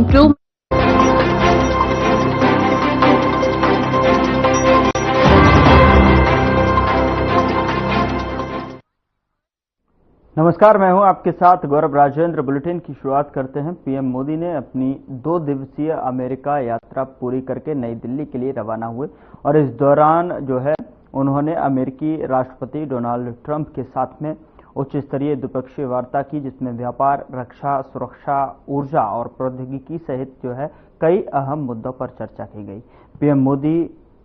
2. नमस्कार, मैं हूं आपके साथ गौरव राजेंद्र। बुलेटिन की शुरुआत करते हैं। पीएम मोदी ने अपनी 2 दिवसीय अमेरिका यात्रा पूरी करके नई दिल्ली के लिए रवाना हुए और इस दौरान जो है उन्होंने अमेरिकी राष्ट्रपति डोनाल्ड ट्रंप के साथ में उच्च स्तरीय द्विपक्षीय वार्ता की, जिसमें व्यापार, रक्षा, सुरक्षा, ऊर्जा और प्रौद्योगिकी सहित जो है कई अहम मुद्दों पर चर्चा की गई। पीएम मोदी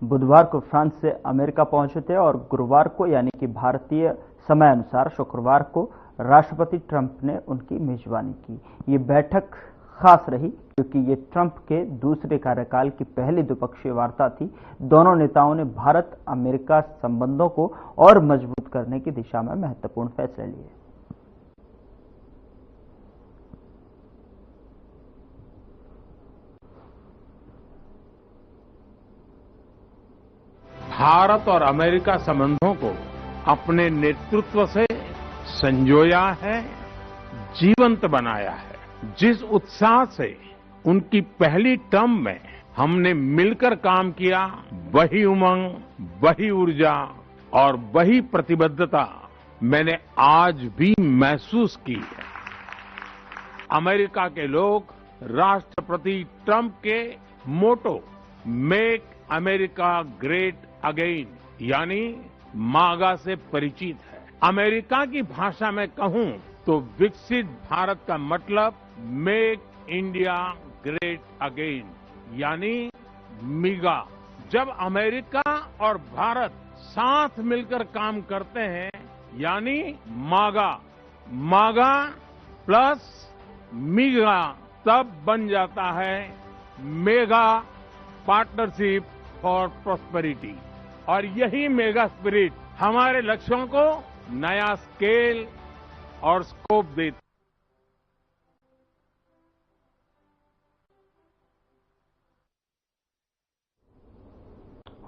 बुधवार को फ्रांस से अमेरिका पहुंचे थे और गुरुवार को यानी कि भारतीय समय अनुसार शुक्रवार को राष्ट्रपति ट्रंप ने उनकी मेजबानी की। ये बैठक खास रही क्योंकि ये ट्रंप के दूसरे कार्यकाल की पहली द्विपक्षीय वार्ता थी। दोनों नेताओं ने भारत अमेरिका संबंधों को और मजबूत करने की दिशा में महत्वपूर्ण फैसले लिए। भारत और अमेरिका संबंधों को अपने नेतृत्व से संजोया है, जीवंत बनाया है। जिस उत्साह से उनकी पहली टर्म में हमने मिलकर काम किया, वही उमंग, वही ऊर्जा और वही प्रतिबद्धता मैंने आज भी महसूस की है। अमेरिका के लोग राष्ट्रपति ट्रंप के मोटो मेक अमेरिका ग्रेट अगेन यानी मागा से परिचित है। अमेरिका की भाषा में कहूं तो विकसित भारत का मतलब मेक इंडिया ग्रेट अगेन यानी मीगा। जब अमेरिका और भारत साथ मिलकर काम करते हैं यानी मागा, मागा प्लस मीगा, तब बन जाता है मेगा पार्टनरशिप फॉर प्रॉस्पेरिटी। और यही मेगा स्पिरिट हमारे लक्ष्यों को नया स्केल और स्कोप देती।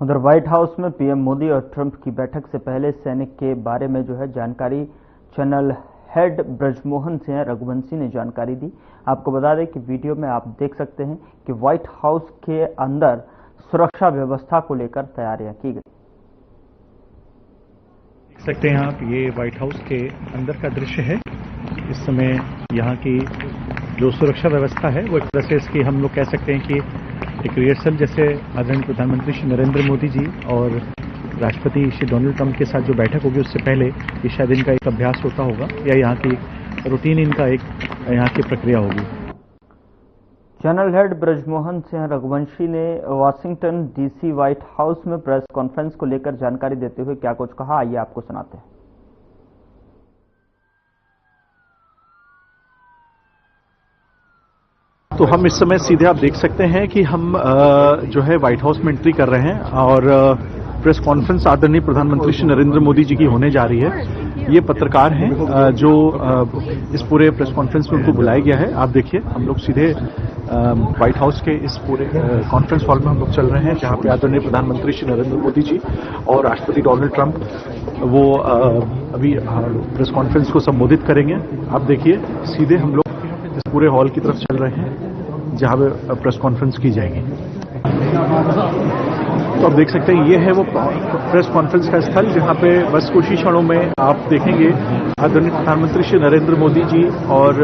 उधर व्हाइट हाउस में पीएम मोदी और ट्रंप की बैठक से पहले सैनिक के बारे में जो है जानकारी चैनल हेड ब्रजमोहन सिंह रघुवंशी ने जानकारी दी। आपको बता दें कि वीडियो में आप देख सकते हैं कि व्हाइट हाउस के अंदर सुरक्षा व्यवस्था को लेकर तैयारियां की गई। देख सकते हैं आप, ये व्हाइट हाउस के अंदर का दृश्य है। इस समय यहाँ की जो सुरक्षा व्यवस्था है वो एक तरह से इसकी हम लोग कह सकते हैं कि एक रिहर्सल जैसे आदरणीय प्रधानमंत्री श्री नरेंद्र मोदी जी और राष्ट्रपति श्री डोनाल्ड ट्रंप के साथ जो बैठक होगी उससे पहले ये शायद इनका एक अभ्यास होता होगा या यहाँ की रूटीन इनका एक यहाँ की प्रक्रिया होगी। चैनल हेड ब्रजमोहन सिंह रघुवंशी ने वाशिंगटन डीसी व्हाइट हाउस में प्रेस कॉन्फ्रेंस को लेकर जानकारी देते हुए क्या कुछ कहा, आइए आपको सुनाते हैं। तो हम इस समय सीधे आप देख सकते हैं कि हम जो है व्हाइट हाउस में एंट्री कर रहे हैं और प्रेस कॉन्फ्रेंस आदरणीय प्रधानमंत्री श्री नरेंद्र मोदी जी की होने जा रही है। ये पत्रकार हैं जो इस पूरे प्रेस कॉन्फ्रेंस में उनको बुलाया गया है। आप देखिए, हम लोग सीधे व्हाइट हाउस के इस पूरे कॉन्फ्रेंस हॉल में हम लोग चल रहे हैं, जहां पे आदरणीय प्रधानमंत्री श्री नरेंद्र मोदी जी और राष्ट्रपति डोनाल्ड ट्रंप वो अभी प्रेस कॉन्फ्रेंस को संबोधित करेंगे। आप देखिए, सीधे हम लोग इस पूरे हॉल की तरफ चल रहे हैं जहां पे प्रेस कॉन्फ्रेंस की जाएगी। तो आप देख सकते हैं, ये है वो प्रेस कॉन्फ्रेंस का स्थल जहां पे बस कुछ ही क्षणों में आप देखेंगे आदरणीय प्रधानमंत्री श्री नरेंद्र मोदी जी और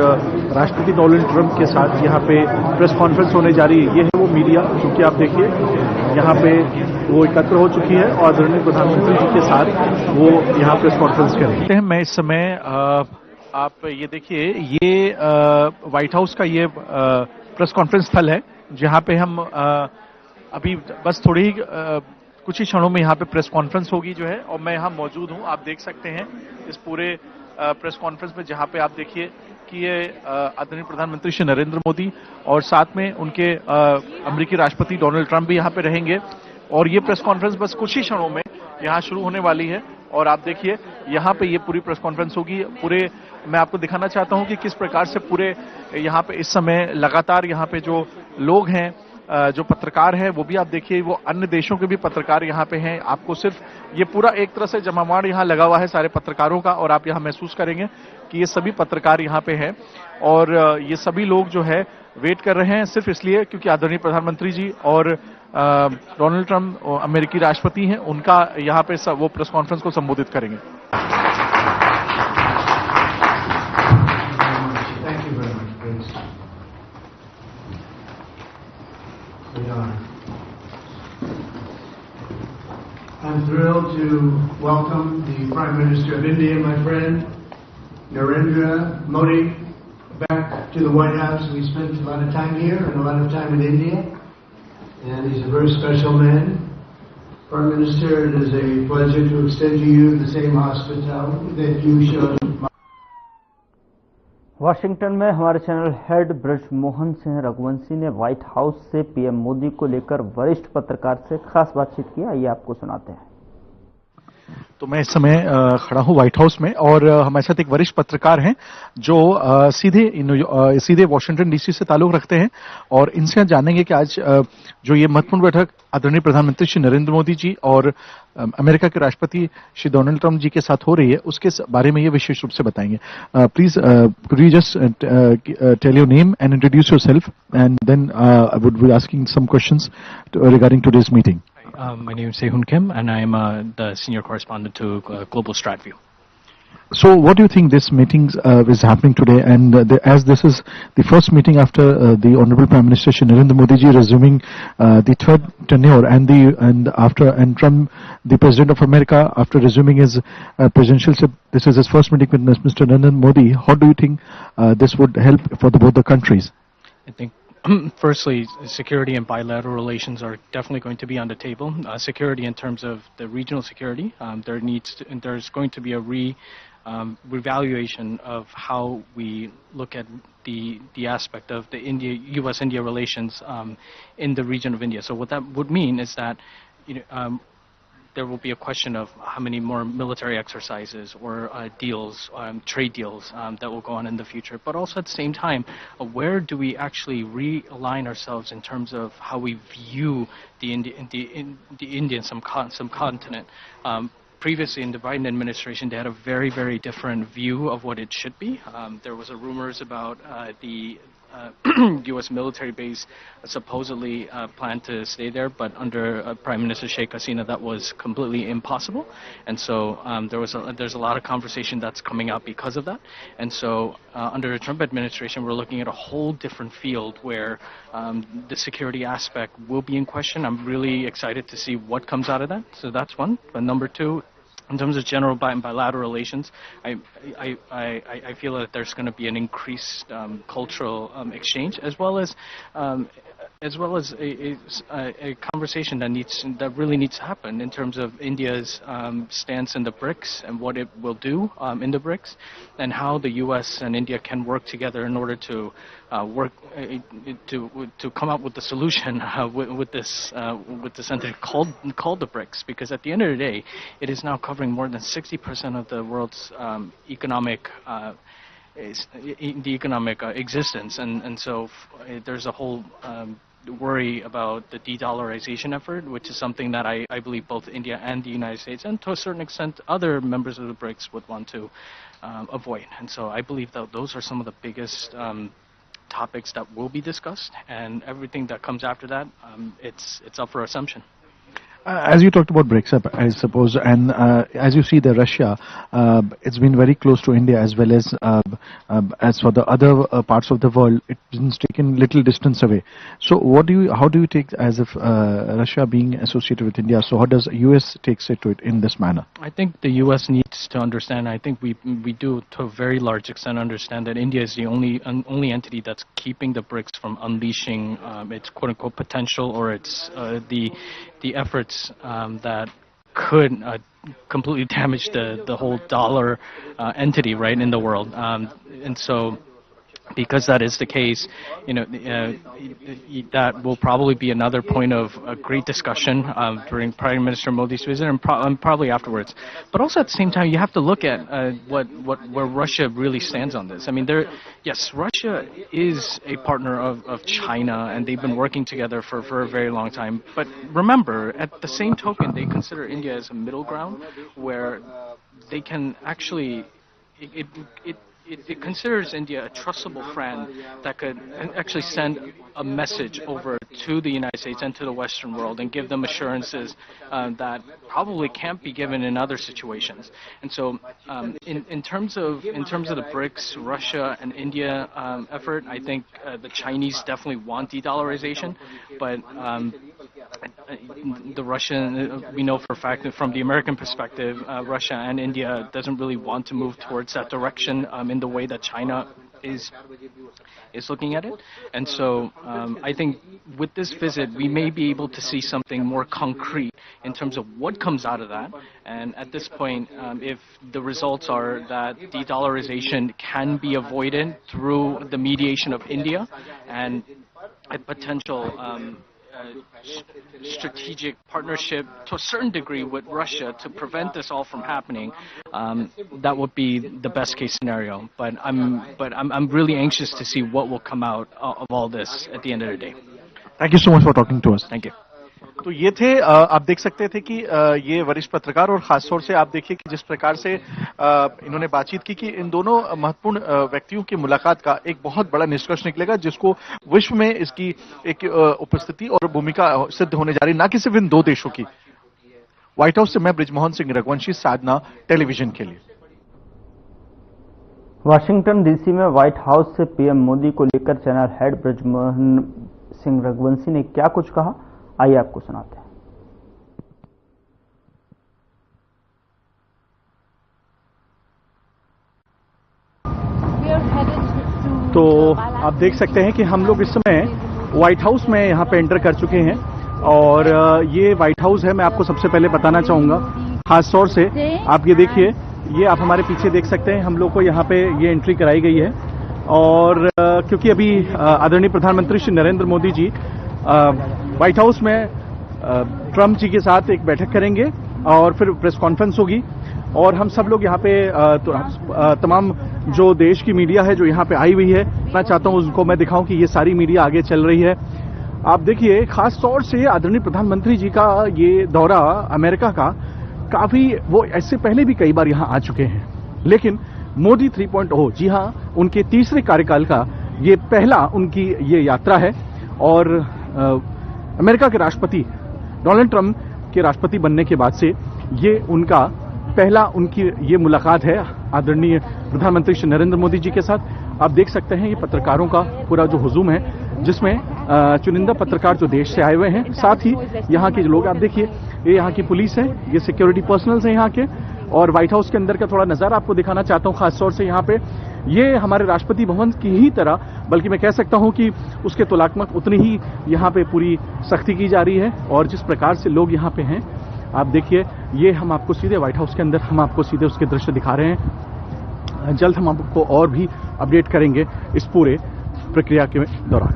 राष्ट्रपति डोनाल्ड ट्रंप के साथ यहाँ पे प्रेस कॉन्फ्रेंस होने जा रही है। ये है वो मीडिया, क्योंकि आप देखिए यहाँ पे वो एकत्र हो चुकी है और आदरणीय प्रधानमंत्री जी के साथ वो यहाँ प्रेस कॉन्फ्रेंस करेंगे। मैं इस समय आप ये देखिए, ये व्हाइट हाउस का ये प्रेस कॉन्फ्रेंस स्थल है जहाँ पे हम अभी बस थोड़ी ही कुछ ही क्षणों में यहाँ पे प्रेस कॉन्फ्रेंस होगी जो है, और मैं यहाँ मौजूद हूँ। आप देख सकते हैं इस पूरे प्रेस कॉन्फ्रेंस में, जहाँ पे आप देखिए कि ये आदरणीय प्रधानमंत्री श्री नरेंद्र मोदी और साथ में उनके अमेरिकी राष्ट्रपति डोनाल्ड ट्रंप भी यहाँ पे रहेंगे। और ये प्रेस कॉन्फ्रेंस बस कुछ ही क्षणों में यहाँ शुरू होने वाली है। और आप देखिए यहाँ पे ये पूरी प्रेस कॉन्फ्रेंस होगी। पूरे मैं आपको दिखाना चाहता हूँ कि किस प्रकार से पूरे यहाँ पे इस समय लगातार यहाँ पे जो लोग हैं, जो पत्रकार हैं, वो भी आप देखिए, वो अन्य देशों के भी पत्रकार यहाँ पे हैं। आपको सिर्फ ये पूरा एक तरह से जमावाड़ यहाँ लगा हुआ है सारे पत्रकारों का, और आप यहाँ महसूस करेंगे कि ये सभी पत्रकार यहाँ पे हैं और ये सभी लोग जो है वेट कर रहे हैं सिर्फ इसलिए क्योंकि आदरणीय प्रधानमंत्री जी और डोनाल्ड ट्रंप अमेरिकी राष्ट्रपति हैं, उनका यहाँ पे वो प्रेस कॉन्फ्रेंस को संबोधित करेंगे। I'm thrilled to welcome the Prime Minister of India, my friend, Narendra Modi, back to the White House. We spent a lot of time here and a lot of time in India, and he's a very special man. Prime Minister, it is a pleasure to extend to you the same hospitality that you showed. Washington में हमारे channel head Brajmohan Singh Raghuvanshi ने white house से PM Modi को लेकर वरिष्ठ पत्रकार से खास बातचीत की। आइए आपको सुनाते हैं। तो मैं इस समय खड़ा हूं व्हाइट हाउस में और हमारे साथ एक वरिष्ठ पत्रकार हैं जो सीधे वॉशिंगटन डीसी से ताल्लुक रखते हैं और इनसे जानेंगे कि आज जो ये महत्वपूर्ण बैठक आदरणीय प्रधानमंत्री श्री नरेंद्र मोदी जी और अमेरिका के राष्ट्रपति श्री डोनाल्ड ट्रंप जी के साथ हो रही है उसके बारे में ये विशेष रूप से बताएंगे। Please could you just tell your name and introduce yourself and then I would be asking some questions regarding today's meeting. My name is Sehun Kim, and I am the senior correspondent to Global StratView. So, what do you think this meeting is happening today? And as this is the first meeting after the Honorable Prime Minister Shri Narendra Modi ji resuming the third tenure, and Trump, the President of America, after resuming his presidentialship, this is his first meeting with Mr. Narendra Modi. How do you think this would help for both the countries? I think firstly, security and bilateral relations are definitely going to be on the table. Security in terms of the regional security, there's going to be a revaluation of how we look at the aspect of the U.S.-India relations in the region of India. So what that would mean is that there will be a question of how many more military exercises or deals, trade deals that will go on in the future. But also at the same time, where do we actually realign ourselves in terms of how we view the Indian subcontinent? Previously in the Biden administration, they had a very, very different view of what it should be. There was rumors about the U.S. military base supposedly planned to stay there, but under Prime Minister Sheikh Hasina, that was completely impossible. And so there's a lot of conversation that's coming out because of that. And so under the Trump administration, we're looking at a whole different field where the security aspect will be in question. I'm really excited to see what comes out of that. So that's one. But number two, in terms of general bilateral relations, I feel that there's going to be an increased cultural exchange, as well as a conversation that really needs to happen in terms of India's stance in the BRICS and what it will do in the BRICS, and how the U.S. and India can work together in order to to come up with the solution with this entity called the BRICS, because at the end of the day, it is now covering more than 60% of the world's economic existence, and so there's a whole worry about the de-dollarization effort, which is something that I believe both India and the United States, and to a certain extent other members of the BRICS, would want to avoid. And so I believe that those are some of the biggest topics that will be discussed, and everything that comes after that, it's up for assumption. As you talked about BRICS, I suppose, and as you see, Russia, it's been very close to India, as well as for the other parts of the world, it's taken little distance away. So, how do you take as if Russia being associated with India? So, how does U.S. takes it to it in this manner? I think the U.S. needs to understand. I think we do to a very large extent understand that India is the only entity that's keeping the BRICS from unleashing its quote unquote potential, or its the efforts that could completely damage the whole dollar entity right in the world, and so because that is the case, that will probably be another point of a great discussion during Prime Minister Modi's visit and probably afterwards. But also at the same time, you have to look at where Russia really stands on this. I mean, yes, Russia is a partner of China, and they've been working together for a very long time. But remember, at the same token, they consider India as a middle ground where they can actually it considers India a trustable friend that could actually send a message over to the United States and to the Western world and give them assurances that probably can't be given in other situations. And so, in terms of the BRICS, Russia and India effort, I think the Chinese definitely want de-dollarization, but the Russian, we know for a fact that from the American perspective, Russia and India doesn't really want to move towards that direction in the way that China is looking at it. And so I think with this visit, we may be able to see something more concrete in terms of what comes out of that. And at this point, if the results are that de-dollarization can be avoided through the mediation of India and a potential strategic partnership to a certain degree with Russia to prevent this all from happening, that would be the best case scenario. But I'm really anxious to see what will come out of all this at the end of the day. Thank you so much for talking to us. Thank you. तो ये थे, आप देख सकते थे कि ये वरिष्ठ पत्रकार, और खासतौर से आप देखिए कि जिस प्रकार से इन्होंने बातचीत की कि इन दोनों महत्वपूर्ण व्यक्तियों की मुलाकात का एक बहुत बड़ा निष्कर्ष निकलेगा, जिसको विश्व में इसकी एक उपस्थिति और भूमिका सिद्ध होने जा रही, ना कि सिर्फ इन दो देशों की। व्हाइट हाउस से मैं बृजमोहन सिंह रघुवंशी, साधना टेलीविजन के लिए। वाशिंगटन डीसी में व्हाइट हाउस से पीएम मोदी को लेकर चैनल हेड बृजमोहन सिंह रघुवंशी ने क्या कुछ कहा, आइए आपको सुनाते हैं। तो आप देख सकते हैं कि हम लोग इस समय व्हाइट हाउस में यहाँ पे एंटर कर चुके हैं, और ये व्हाइट हाउस है। मैं आपको सबसे पहले बताना चाहूंगा, खास तौर से आप ये देखिए, ये आप हमारे पीछे देख सकते हैं, हम लोग को यहाँ पे ये एंट्री कराई गई है। और क्योंकि अभी आदरणीय प्रधानमंत्री श्री नरेंद्र मोदी जी व्हाइट हाउस में ट्रंप जी के साथ एक बैठक करेंगे और फिर प्रेस कॉन्फ्रेंस होगी, और हम सब लोग यहाँ पे तमाम जो देश की मीडिया है जो यहाँ पे आई हुई है, मैं चाहता हूँ उसको मैं दिखाऊं कि ये सारी मीडिया आगे चल रही है। आप देखिए, खास तौर से आदरणीय प्रधानमंत्री जी का ये दौरा अमेरिका का काफी, वो ऐसे पहले भी कई बार यहाँ आ चुके हैं, लेकिन मोदी 3.0, जी हाँ, उनके तीसरे कार्यकाल का ये पहला उनकी ये यात्रा है। और अमेरिका के राष्ट्रपति डोनाल्ड ट्रंप के राष्ट्रपति बनने के बाद से ये उनका पहला उनकी ये मुलाकात है आदरणीय प्रधानमंत्री श्री नरेंद्र मोदी जी के साथ। आप देख सकते हैं ये पत्रकारों का पूरा जो हुजूम है, जिसमें चुनिंदा पत्रकार जो देश से आए हुए हैं, साथ ही यहाँ के जो लोग, आप देखिए ये यहाँ की पुलिस है, ये सिक्योरिटी पर्सनल्स हैं यहाँ के। और व्हाइट हाउस के अंदर का थोड़ा नजारा आपको दिखाना चाहता हूँ, खासतौर से यहाँ पे ये हमारे राष्ट्रपति भवन की ही तरह, बल्कि मैं कह सकता हूँ कि उसके तुलनात्मक उतनी ही यहाँ पे पूरी सख्ती की जा रही है। और जिस प्रकार से लोग यहाँ पे हैं, आप देखिए, ये हम आपको सीधे व्हाइट हाउस के अंदर हम आपको सीधे उसके दृश्य दिखा रहे हैं। जल्द हम आपको और भी अपडेट करेंगे इस पूरे प्रक्रिया के दौरान।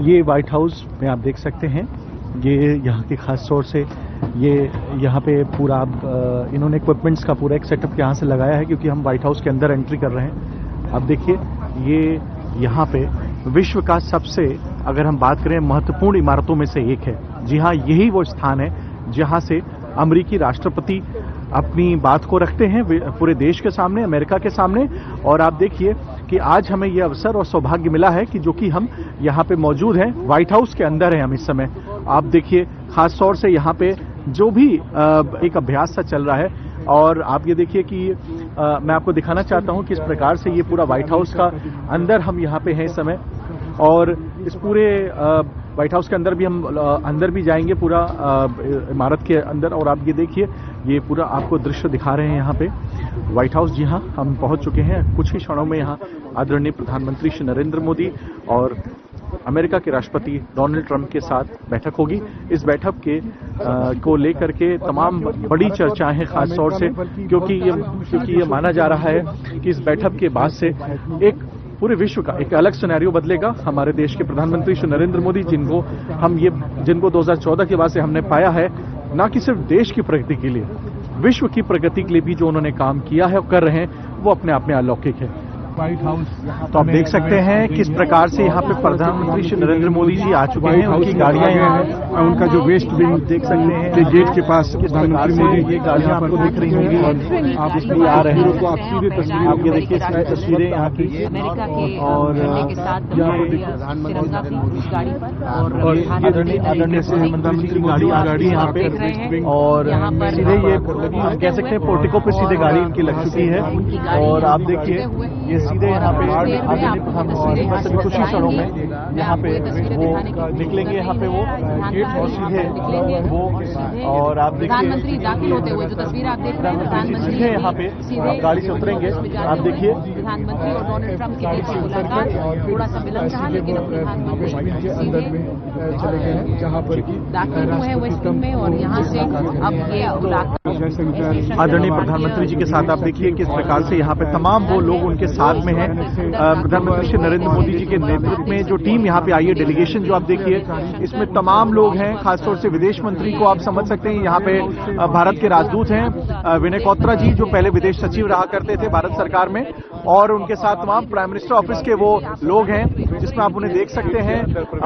ये व्हाइट हाउस में आप देख सकते हैं, ये यहाँ के खास तौर से ये यहाँ पे पूरा इन्होंने इक्विपमेंट्स का पूरा एक सेटअप यहाँ से लगाया है, क्योंकि हम व्हाइट हाउस के अंदर एंट्री कर रहे हैं। आप देखिए, ये यहाँ पे विश्व का सबसे, अगर हम बात करें, महत्वपूर्ण इमारतों में से एक है। जी हाँ, यही वो स्थान है जहाँ से अमेरिकी राष्ट्रपति अपनी बात को रखते हैं पूरे देश के सामने, अमेरिका के सामने। और आप देखिए कि आज हमें यह अवसर और सौभाग्य मिला है कि जो कि हम यहाँ पे मौजूद हैं, व्हाइट हाउस के अंदर हैं हम इस समय। आप देखिए, खास तौर से यहाँ पे जो भी एक अभ्यास सा चल रहा है, और आप ये देखिए कि मैं आपको दिखाना चाहता हूँ किस प्रकार से ये पूरा व्हाइट हाउस का अंदर हम यहाँ पे हैं इस समय। और इस पूरे व्हाइट हाउस के अंदर भी हम अंदर भी जाएंगे पूरा इमारत के अंदर। और आप ये देखिए, ये पूरा आपको दृश्य दिखा रहे हैं यहाँ पे व्हाइट हाउस। जी हाँ, हम पहुंच चुके हैं। कुछ ही क्षणों में यहाँ आदरणीय प्रधानमंत्री श्री नरेंद्र मोदी और अमेरिका के राष्ट्रपति डोनाल्ड ट्रंप के साथ बैठक होगी। इस बैठक के को लेकर के तमाम बड़ी चर्चाएं हैं, खास तौर से क्योंकि ये माना जा रहा है कि इस बैठक के बाद से एक पूरे विश्व का एक अलग सिनेरियो बदलेगा। हमारे देश के प्रधानमंत्री श्री नरेंद्र मोदी, जिनको 2014 के बाद से हमने पाया है, न कि सिर्फ देश की प्रगति के लिए, विश्व की प्रगति के लिए भी जो उन्होंने काम किया है और कर रहे हैं, वो अपने आप में अलौकिक है। White house. तो आप देख सकते हैं किस प्रकार से यहाँ पे प्रधानमंत्री श्री नरेंद्र मोदी जी आ चुके हैं, उनकी गाड़ियां यहाँ हैं, उनका जो वेस्ट बिन देख सकते हैं कि गेट के पास प्रधानमंत्री मोदी ये गाड़ियां आपको दिख रही होंगी और आप इसलिए आ रहे हैं। आप सीधे तस्वीरें आप ये देखिए तस्वीरें यहाँ की और यहाँ पर और आदरणीय प्रधानमंत्री गाड़ी यहाँ पे और सीधे ये हम कह सकते हैं पोर्टिको पे सीधे गाड़ी इनकी लग चुकी है और आप देखिए ये सीधे यहाँ पे आदरणीय प्रधानमंत्री बस अभी कुछ ही क्षणों में यहाँ पे वो निकलेंगे यहाँ पे वो गेट और सीधे वो और आप देखिए प्रधानमंत्री दाखिल होते हुए जो तस्वीर आप देख रहे हैं प्रधानमंत्री सीधे यहाँ पे गाड़ी से उतरेंगे। आप देखिए प्रधानमंत्री और डोनाल्ड ट्रंप के बीच मुलाकात थोड़ा सा विलंब रहा लेकिन प्रधानमंत्री चले गए हैं जहाँ पर दाखिल हुए हैं वेस्ट विंग में और यहाँ से अब ये आदरणीय प्रधानमंत्री जी के साथ आप देखिए किस प्रकार से यहाँ पे तमाम वो लोग उनके साथ में हैं। प्रधानमंत्री श्री नरेंद्र मोदी जी के नेतृत्व में जो टीम यहाँ पे आई है, डेलीगेशन जो आप देखिए इसमें तमाम लोग हैं, खासतौर से विदेश मंत्री को आप समझ सकते हैं यहाँ पे भारत के राजदूत हैं विनय क्वात्रा जी जो पहले विदेश सचिव रहा करते थे भारत सरकार में और उनके साथ तमाम प्राइम मिनिस्टर ऑफिस के वो लोग हैं जिसमें आप उन्हें देख सकते हैं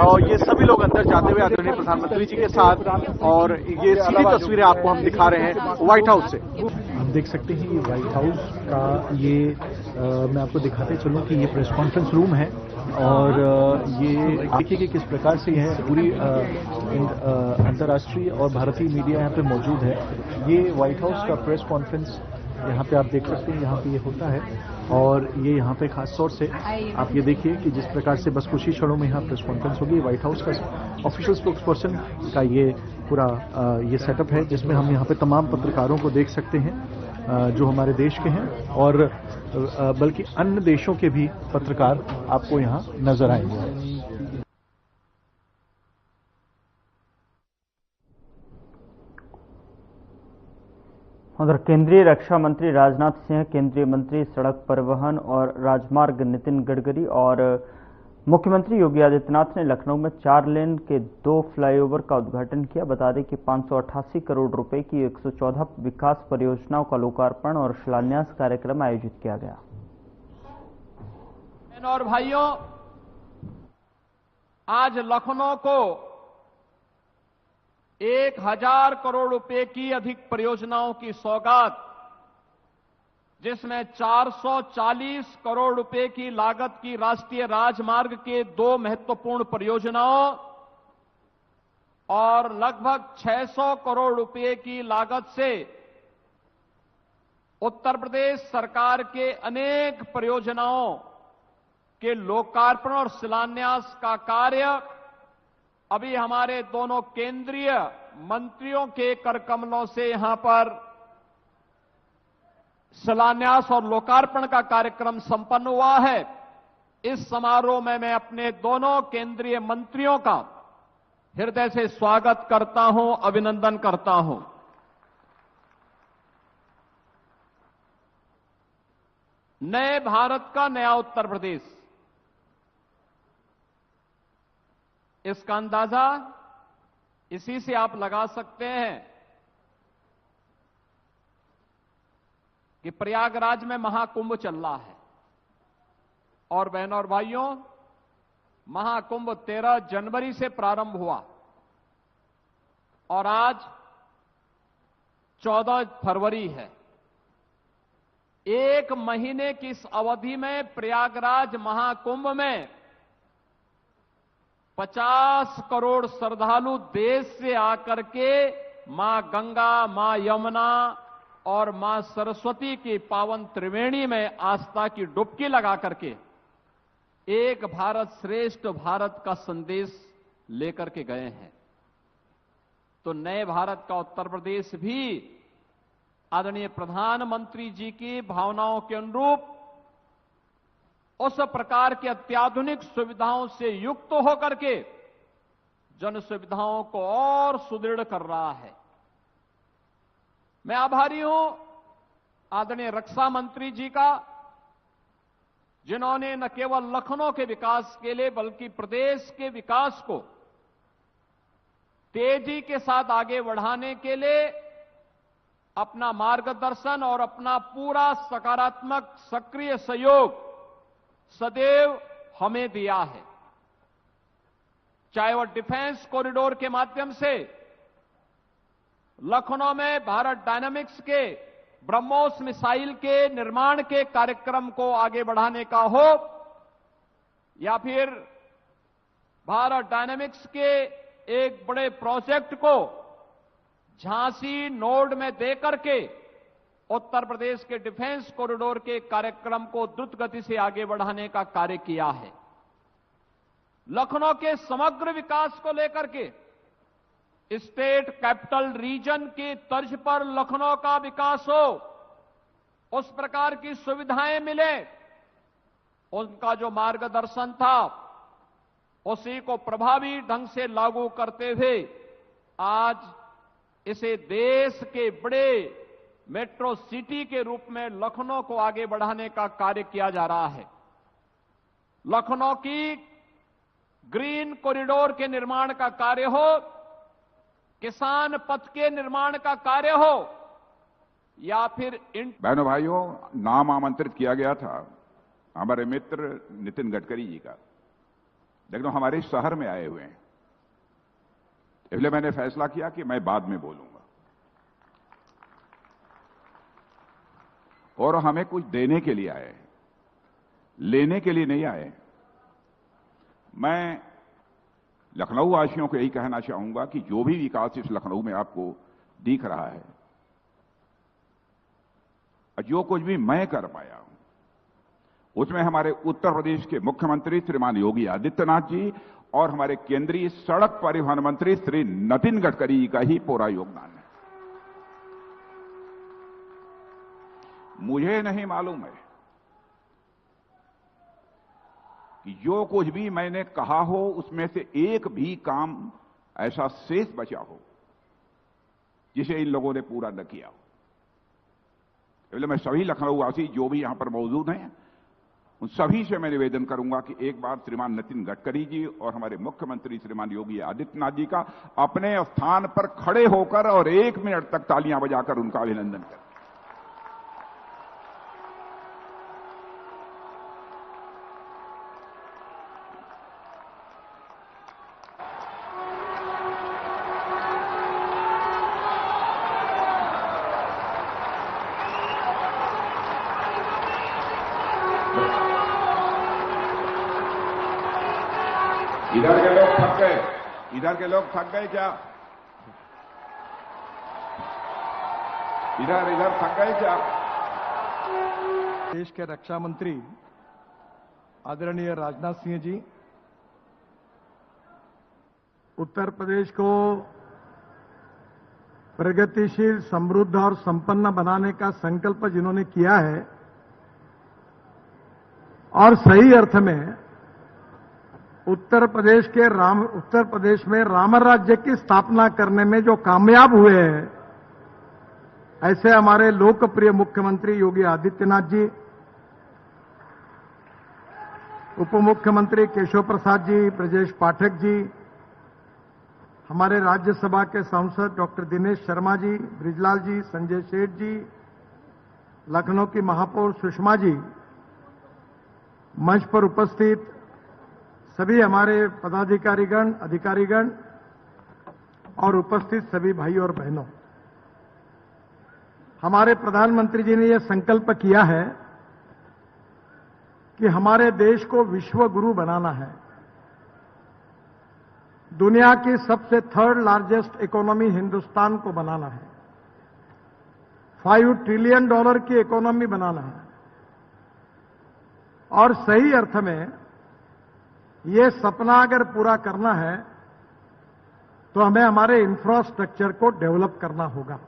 और ये सभी लोग अंदर जाते हुए आदरणीय प्रधानमंत्री जी के साथ और ये सीधी तस्वीरें आपको हम दिखा रहे हैं व्हाइट हाउस से। आप देख सकते हैं ये व्हाइट हाउस का ये मैं आपको दिखाते चलूं कि ये प्रेस कॉन्फ्रेंस रूम है और ये देखिए कि किस प्रकार से यह पूरी अंतर्राष्ट्रीय और भारतीय मीडिया यहाँ पे मौजूद है। ये व्हाइट हाउस का प्रेस कॉन्फ्रेंस यहाँ पे आप देख सकते हैं यहाँ पे ये होता है और ये यहाँ पे खास तौर से आप ये देखिए कि जिस प्रकार से बस कुछ ही क्षणों में यहाँ प्रेस कॉन्फ्रेंस होगी। व्हाइट हाउस का ऑफिशियल स्पोक्स पर्सन का ये पूरा ये सेटअप है जिसमें हम यहाँ पे तमाम पत्रकारों को देख सकते हैं जो हमारे देश के हैं और बल्कि अन्य देशों के भी पत्रकार आपको यहाँ नजर आएंगे। उधर केंद्रीय रक्षा मंत्री राजनाथ सिंह, केंद्रीय मंत्री सड़क परिवहन और राजमार्ग नितिन गडकरी और मुख्यमंत्री योगी आदित्यनाथ ने लखनऊ में 4 लेन के 2 फ्लाईओवर का उद्घाटन किया। बता दें कि 588 करोड़ रुपए की 114 विकास परियोजनाओं का लोकार्पण और शिलान्यास कार्यक्रम आयोजित किया गया। और भाइयों, आज लखनऊ को 1000 करोड़ रुपए की अधिक परियोजनाओं की सौगात, जिसमें 440 करोड़ रुपए की लागत की राष्ट्रीय राजमार्ग के 2 महत्वपूर्ण परियोजनाओं और लगभग 600 करोड़ रुपए की लागत से उत्तर प्रदेश सरकार के अनेक परियोजनाओं के लोकार्पण और शिलान्यास का कार्य अभी हमारे दोनों केंद्रीय मंत्रियों के करकमलों से यहां पर शिलान्यास और लोकार्पण का कार्यक्रम संपन्न हुआ है। इस समारोह में मैं अपने दोनों केंद्रीय मंत्रियों का हृदय से स्वागत करता हूं, अभिनंदन करता हूं। नए भारत का नया उत्तर प्रदेश, इसका अंदाजा इसी से आप लगा सकते हैं कि प्रयागराज में महाकुंभ चल रहा है और बहनों और भाइयों, महाकुंभ 13 जनवरी से प्रारंभ हुआ और आज 14 फरवरी है। 1 महीने की इस अवधि में प्रयागराज महाकुंभ में 50 करोड़ श्रद्धालु देश से आकर के मां गंगा, मां यमुना और मां सरस्वती की पावन त्रिवेणी में आस्था की डुबकी लगा करके एक भारत श्रेष्ठ भारत का संदेश लेकर के गए हैं। तो नए भारत का उत्तर प्रदेश भी आदरणीय प्रधानमंत्री जी की भावनाओं के अनुरूप उस प्रकार की अत्याधुनिक सुविधाओं से युक्त होकर के जन सुविधाओं को और सुदृढ़ कर रहा है। मैं आभारी हूं आदरणीय रक्षा मंत्री जी का, जिन्होंने न केवल लखनऊ के विकास के लिए बल्कि प्रदेश के विकास को तेजी के साथ आगे बढ़ाने के लिए अपना मार्गदर्शन और अपना पूरा सकारात्मक सक्रिय सहयोग सदैव हमें दिया है। चाहे वो डिफेंस कॉरिडोर के माध्यम से लखनऊ में भारत डायनामिक्स के ब्रह्मोस मिसाइल के निर्माण के कार्यक्रम को आगे बढ़ाने का हो, या फिर भारत डायनामिक्स के एक बड़े प्रोजेक्ट को झांसी नोड में देकर के उत्तर प्रदेश के डिफेंस कॉरिडोर के कार्यक्रम को द्रुत गति से आगे बढ़ाने का कार्य किया है। लखनऊ के समग्र विकास को लेकर के स्टेट कैपिटल रीजन की तर्ज पर लखनऊ का विकास हो, उस प्रकार की सुविधाएं मिले, उनका जो मार्गदर्शन था उसी को प्रभावी ढंग से लागू करते हुए आज इसे देश के बड़े मेट्रो सिटी के रूप में लखनऊ को आगे बढ़ाने का कार्य किया जा रहा है। लखनऊ की ग्रीन कॉरिडोर के निर्माण का कार्य हो, किसान पथ के निर्माण का कार्य हो, या फिर बहनों भाइयों, नाम आमंत्रित किया गया था हमारे मित्र नितिन गडकरी जी का, लेकिन वो हमारे शहर में आए हुए हैं, इसलिए मैंने फैसला किया कि मैं बाद में बोलूंगा। और हमें कुछ देने के लिए आए, लेने के लिए नहीं आए। मैं लखनऊ वासियों को यही कहना चाहूंगा कि जो भी विकास इस लखनऊ में आपको दिख रहा है, जो कुछ भी मैं कर पाया हूं, उसमें हमारे उत्तर प्रदेश के मुख्यमंत्री श्रीमान योगी आदित्यनाथ जी और हमारे केंद्रीय सड़क परिवहन मंत्री श्री नितिन गडकरी जी का ही पूरा योगदान है। मुझे नहीं मालूम है कि जो कुछ भी मैंने कहा हो उसमें से एक भी काम ऐसा शेष बचा हो जिसे इन लोगों ने पूरा न किया हो। इसलिए मैं सभी लखनऊ वासी जो भी यहां पर मौजूद हैं, उन सभी से मैं निवेदन करूंगा कि एक बार श्रीमान नितिन गडकरी जी और हमारे मुख्यमंत्री श्रीमान योगी आदित्यनाथ जी का अपने स्थान पर खड़े होकर और 1 मिनट तक तालियां बजाकर उनका अभिनंदन करें। इधर के लोग थक गए, इधर के लोग थक गए क्या? इधर थक गए क्या? देश के रक्षा मंत्री आदरणीय राजनाथ सिंह जी, उत्तर प्रदेश को प्रगतिशील, समृद्ध और संपन्न बनाने का संकल्प जिन्होंने किया है और सही अर्थ में उत्तर प्रदेश में राम राज्य की स्थापना करने में जो कामयाब हुए हैं, ऐसे हमारे लोकप्रिय मुख्यमंत्री योगी आदित्यनाथ जी, उप मुख्यमंत्री केशव प्रसाद जी, ब्रजेश पाठक जी, हमारे राज्यसभा के सांसद डॉक्टर दिनेश शर्मा जी, ब्रिजलाल जी, संजय सेठ जी, लखनऊ की महापौर सुषमा जी, मंच पर उपस्थित सभी हमारे पदाधिकारीगण, अधिकारीगण और उपस्थित सभी भाई और बहनों, हमारे प्रधानमंत्री जी ने यह संकल्प किया है कि हमारे देश को विश्व गुरु बनाना है। दुनिया की सबसे 3rd लार्जेस्ट इकोनॉमी हिंदुस्तान को बनाना है। $5 ट्रिलियन की इकोनॉमी बनाना है। और सही अर्थ में ये सपना अगर पूरा करना है तो हमें हमारे इंफ्रास्ट्रक्चर को डेवलप करना होगा।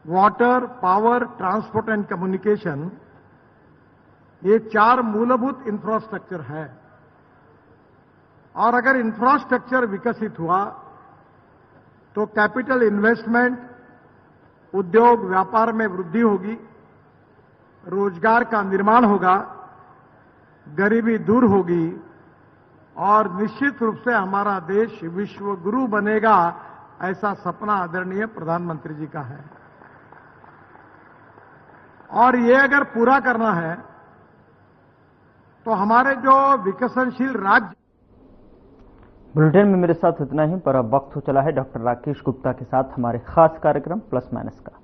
Water, power, transport and communication, ये 4 मूलभूत इंफ्रास्ट्रक्चर है। और अगर इंफ्रास्ट्रक्चर विकसित हुआ तो कैपिटल इन्वेस्टमेंट, उद्योग व्यापार में वृद्धि होगी, रोजगार का निर्माण होगा, गरीबी दूर होगी और निश्चित रूप से हमारा देश विश्व गुरु बनेगा, ऐसा सपना आदरणीय प्रधानमंत्री जी का है। और ये अगर पूरा करना है तो हमारे जो विकसनशील राज्य। बुलेटिन में मेरे साथ इतना ही, पर अब वक्त हो चला है डॉक्टर राकेश गुप्ता के साथ हमारे खास कार्यक्रम प्लस माइनस का।